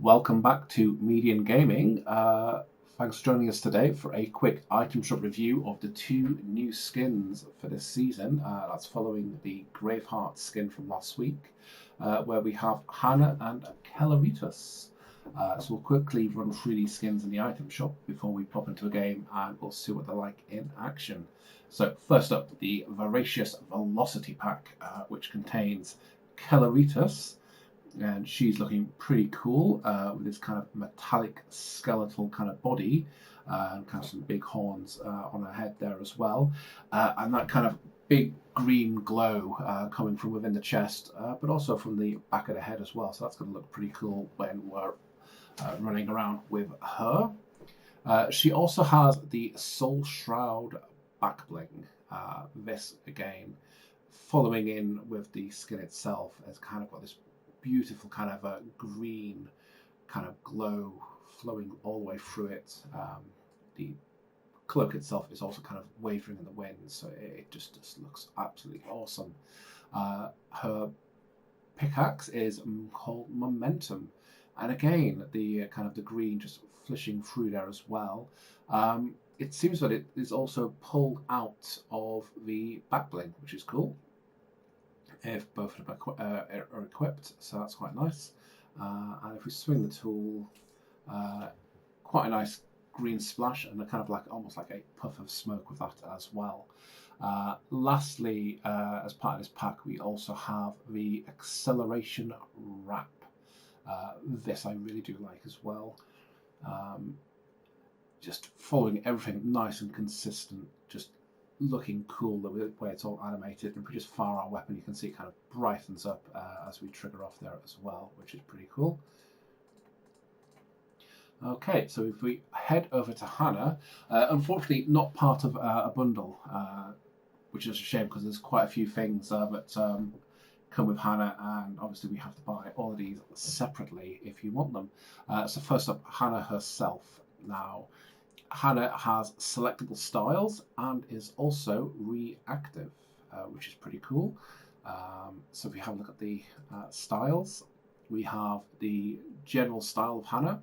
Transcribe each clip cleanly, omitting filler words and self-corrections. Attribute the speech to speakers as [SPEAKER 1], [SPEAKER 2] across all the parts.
[SPEAKER 1] Welcome back to Median Gaming. Thanks for joining us today for a quick item shop review of the two new skins for this season. That's following the Graveheart skin from last week, where we have Hana and Keleritas. So we'll quickly run through these skins in the item shop before we pop into a game and we'll see what they're like in action. So first up, the Voracious Velocity Pack, which contains Keleritas, and she's looking pretty cool with this kind of metallic skeletal kind of body and kind of some big horns on her head there as well, and that kind of big green glow coming from within the chest, but also from the back of the head as well. So that's going to look pretty cool when we're running around with her. She also has the Soul Shroud back bling. This again, following in with the skin itself, has kind of got this beautiful kind of a green kind of glow flowing all the way through it. The cloak itself is also kind of wavering in the wind, so it just looks absolutely awesome. Her pickaxe is called Momentum, and again the kind of the green just flishing through there as well. It seems that it is also pulled out of the back bling, which is cool if both of them are equipped, so that's quite nice. And if we swing the tool, quite a nice green splash and a kind of like almost like a puff of smoke with that as well. Lastly, as part of this pack, we also have the Acceleration Wrap. This I really do like as well. Just following everything nice and consistent, just looking cool the way it's all animated. And if we just fire our weapon, you can see it kind of brightens up as we trigger off there as well, which is pretty cool. Okay, so if we head over to Hana, unfortunately not part of a bundle, which is a shame because there's quite a few things that come with Hana, and obviously we have to buy all of these separately if you want them. So first up, Hana herself. Now, Hana has selectable styles and is also reactive, which is pretty cool. So if we have a look at the styles, we have the general style of Hana.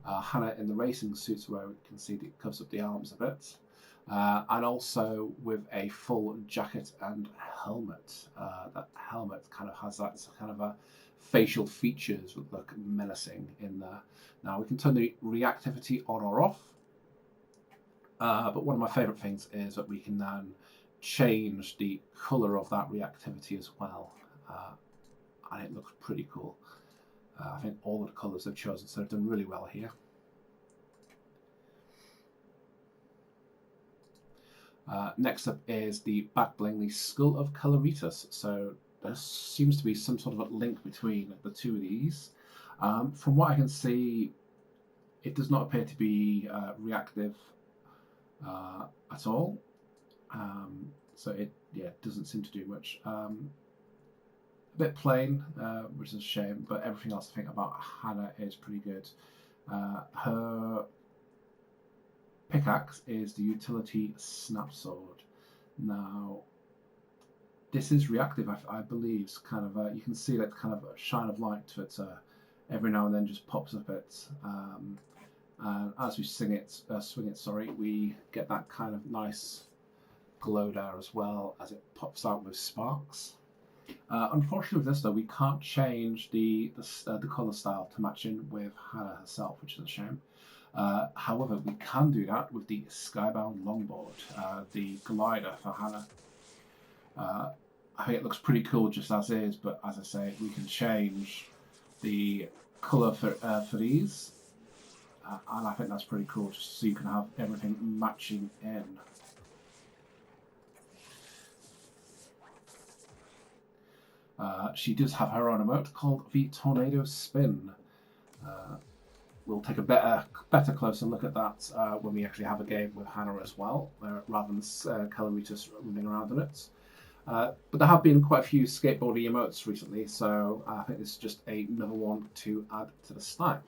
[SPEAKER 1] Hana in the racing suits, where we can see that it covers up the arms a bit, and also with a full jacket and helmet. That helmet kind of has that kind of a facial features that look menacing in there. Now we can turn the reactivity on or off. But one of my favourite things is that we can then change the colour of that reactivity as well, and it looks pretty cool. I think all of the colours they've chosen, so they've done really well here. Next up is the back bling, the Skull of Keleritas. So there seems to be some sort of a link between the two of these. From what I can see, it does not appear to be reactive at all, so it doesn't seem to do much. A bit plain, which is a shame, but everything else I think about Hana is pretty good. Her pickaxe is the utility snap sword. Now this is reactive, I believe. It's kind of you can see that kind of a shine of light to it every now and then, just pops up it. And as we swing it, we get that kind of nice glow there as well as it pops out with sparks. Unfortunately with this though, we can't change the colour style to match in with Hana herself, which is a shame. However, we can do that with the Skybound Longboard, the glider for Hana. I think it looks pretty cool just as is, but as I say, we can change the colour for these. And I think that's pretty cool, just so you can have everything matching in. She does have her own emote called the Tornado Spin. We'll take a better closer look at that when we actually have a game with Hana as well, rather than Keleritas running around in it. But there have been quite a few skateboarding emotes recently, so I think this is just another one to add to the stack.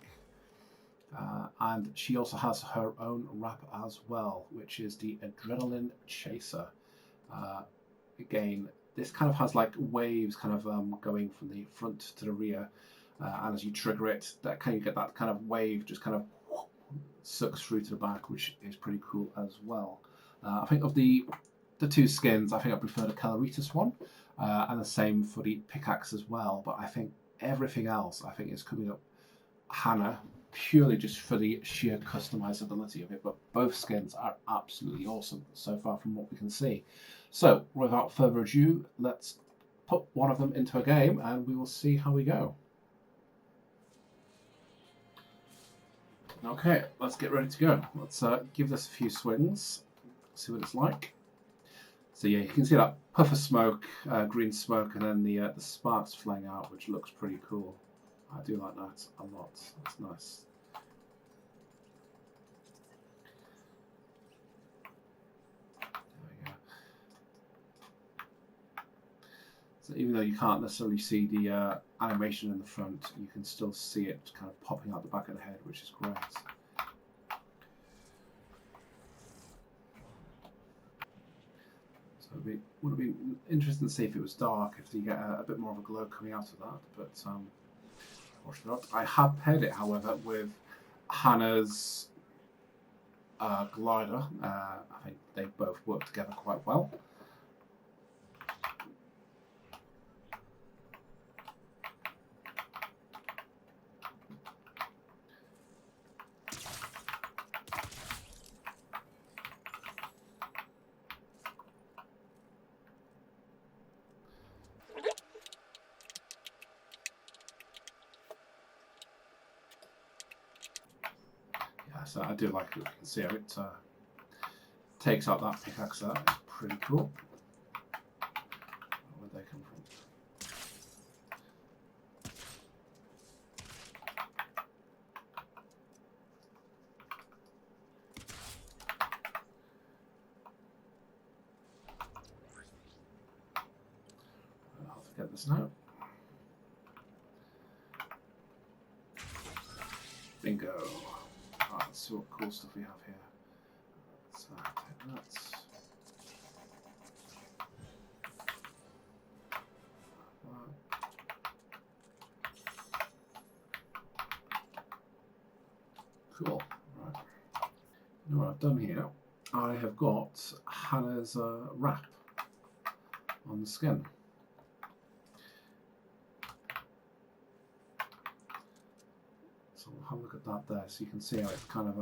[SPEAKER 1] And she also has her own wrap as well, which is the Adrenaline Chaser. Again, this kind of has like waves kind of going from the front to the rear, and as you trigger it, that kind of get that kind of wave just kind of sucks through to the back, which is pretty cool as well. I think of the two skins, I think I prefer the Keleritas one, and the same for the pickaxe as well. But I think everything else, I think, is coming up Hana purely just for the sheer customizability of it. But both skins are absolutely awesome so far from what we can see. So without further ado, let's put one of them into a game and we will see how we go. Okay, let's get ready to go. Let's give this a few swings, see what it's like. So yeah, you can see that puff of smoke, green smoke, and then the sparks flying out, which looks pretty cool. I do like that a lot. That's nice. There we go. So even though you can't necessarily see the animation in the front, you can still see it kind of popping out the back of the head, which is great. So it would have been interesting to see if it was dark, if you get a bit more of a glow coming out of that, but unfortunately not. I have paired it, however, with Hana's glider. I think they both work together quite well. So I do like it. You can see how it takes out that pickaxe there. It's pretty cool. Where'd they come from? I'll forget this now. Bingo. Right, let's see what cool stuff we have here. Let's take that. Cool. Right. You know what I've done here? I have got Hana's wrap on the skin. So we'll have a look at that there, so you can see how it kind of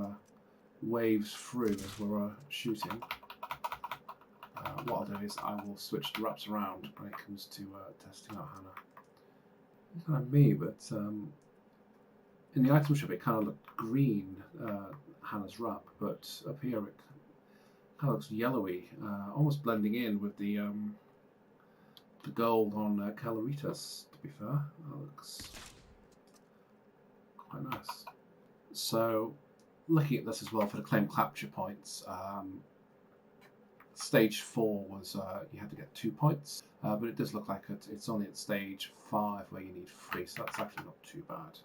[SPEAKER 1] waves through as we're shooting. What I'll do is I will switch the wraps around when it comes to testing out Hana. It's kind of me, but in the item shop it kind of looked green, Hana's wrap, but up here it kind of looks yellowy, almost blending in with the gold on Keleritas, to be fair. That looks quite nice. So, looking at this as well for the claim capture points, stage 4 was you had to get 2 points, but it does look like it's only at stage 5 where you need 3, so that's actually not too bad,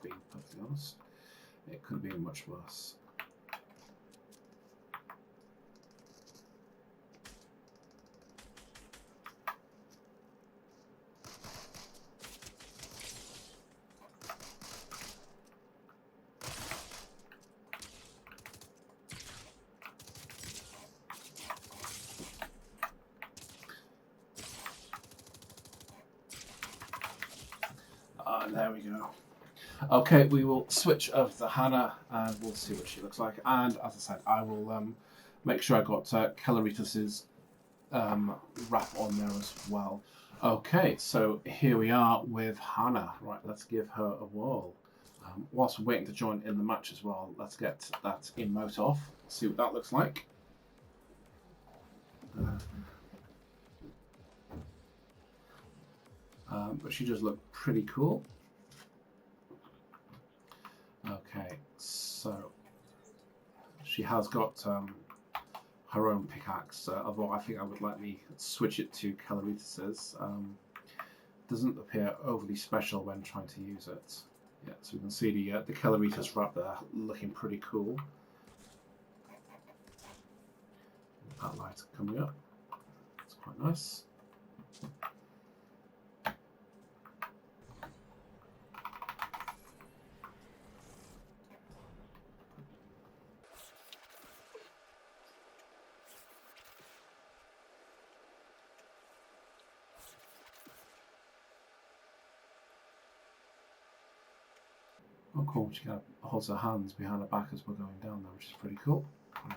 [SPEAKER 1] being perfectly honest. It could have been much worse. There we go. Okay, we will switch over to Hana and we'll see what she looks like. And as I said, I will make sure I got Keleritas' wrap on there as well. Okay, so here we are with Hana. Right, let's give her a whirl. Whilst we're waiting to join in the match as well, let's get that emote off, see what that looks like. But she does look pretty cool. Okay, so she has got her own pickaxe, although I think I would likely switch it to Keleritas'. Doesn't appear overly special when trying to use it. Yeah, so we can see the Keleritas wrap there looking pretty cool. That light coming up, it's quite nice. Oh, cool. She kind of holds her hands behind her back as we're going down there, which is pretty cool. Okay.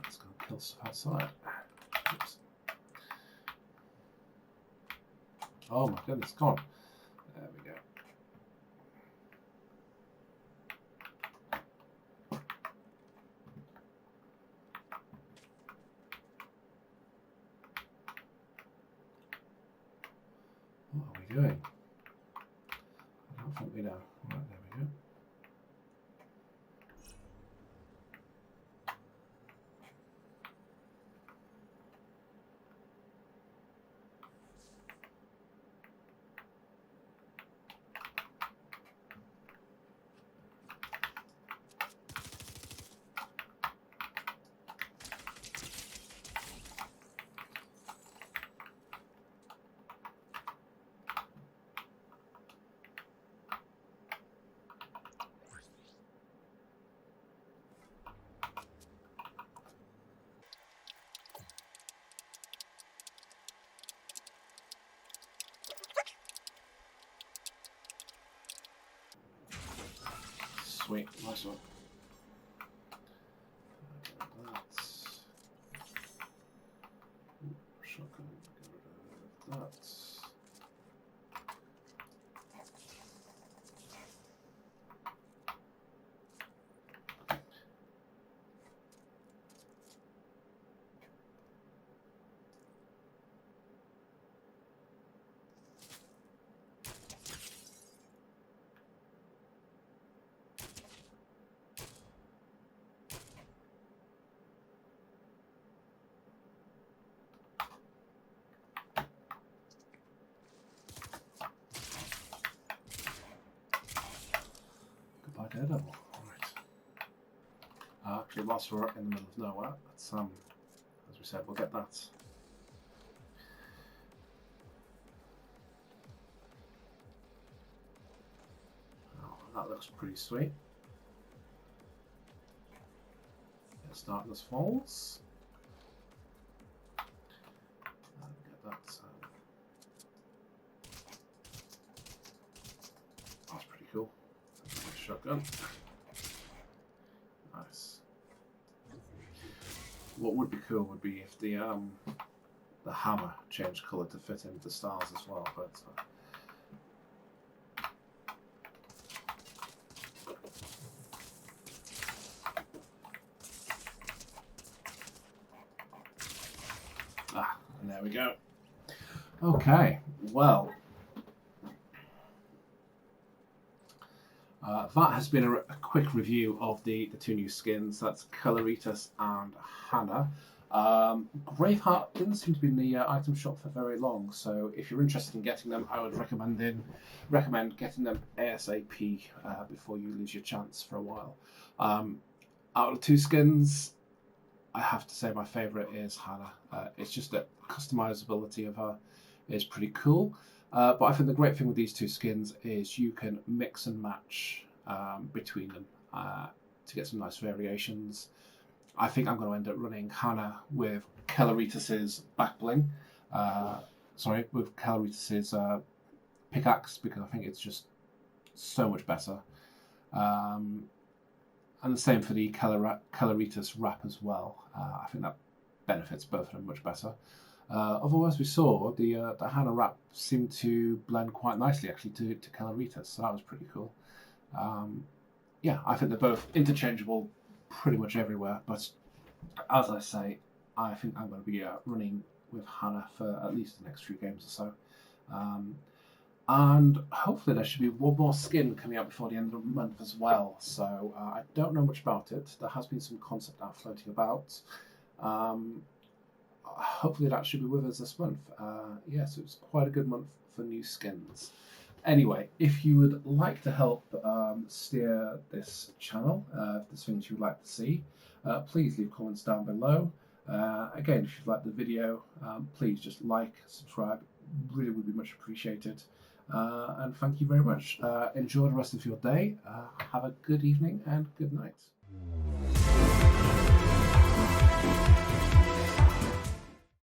[SPEAKER 1] Let's go kill stuff outside. Oops. Oh my goodness, come on. There we go. What are we doing? I don't think we know. Right, there we go. Sweet, nice one. That's shotgun. Get rid of that. Goodbye, Daredevil. Right. Actually, whilst we're in the middle of nowhere, let's as we said, we'll get that. Oh, that looks pretty sweet. Let's start this falls. And get that. That's pretty cool. Shotgun. Nice. What would be cool would be if the hammer changed colour to fit into the stars as well, but and there we go. Okay, well, that has been a quick review of the two new skins. That's Keleritas and Hana. Graveheart didn't seem to be in the item shop for very long, so if you're interested in getting them, I would recommend getting them ASAP before you lose your chance for a while. Out of the two skins, I have to say my favourite is Hana. It's just that customizability of her is pretty cool. But I think the great thing with these two skins is you can mix and match between them to get some nice variations. I think I'm going to end up running Hana with Keleritas' back bling. With Keleritas' pickaxe, because I think it's just so much better. And the same for the Keleritas wrap as well. I think that benefits both of them much better. Otherwise, we saw the Hana wrap seemed to blend quite nicely actually to Keleritas, so that was pretty cool. Yeah, I think they're both interchangeable pretty much everywhere, but as I say, I think I'm going to be running with Hana for at least the next few games or so. And hopefully there should be one more skin coming out before the end of the month as well. So I don't know much about it. There has been some concept art floating about. Hopefully that should be with us this month. Yes, it was quite a good month for new skins. Anyway, if you would like to help steer this channel, if there's things you would like to see, please leave comments down below. Again, if you've liked the video, please just like, subscribe, really would be much appreciated. And thank you very much. Enjoy the rest of your day. Have a good evening and good night.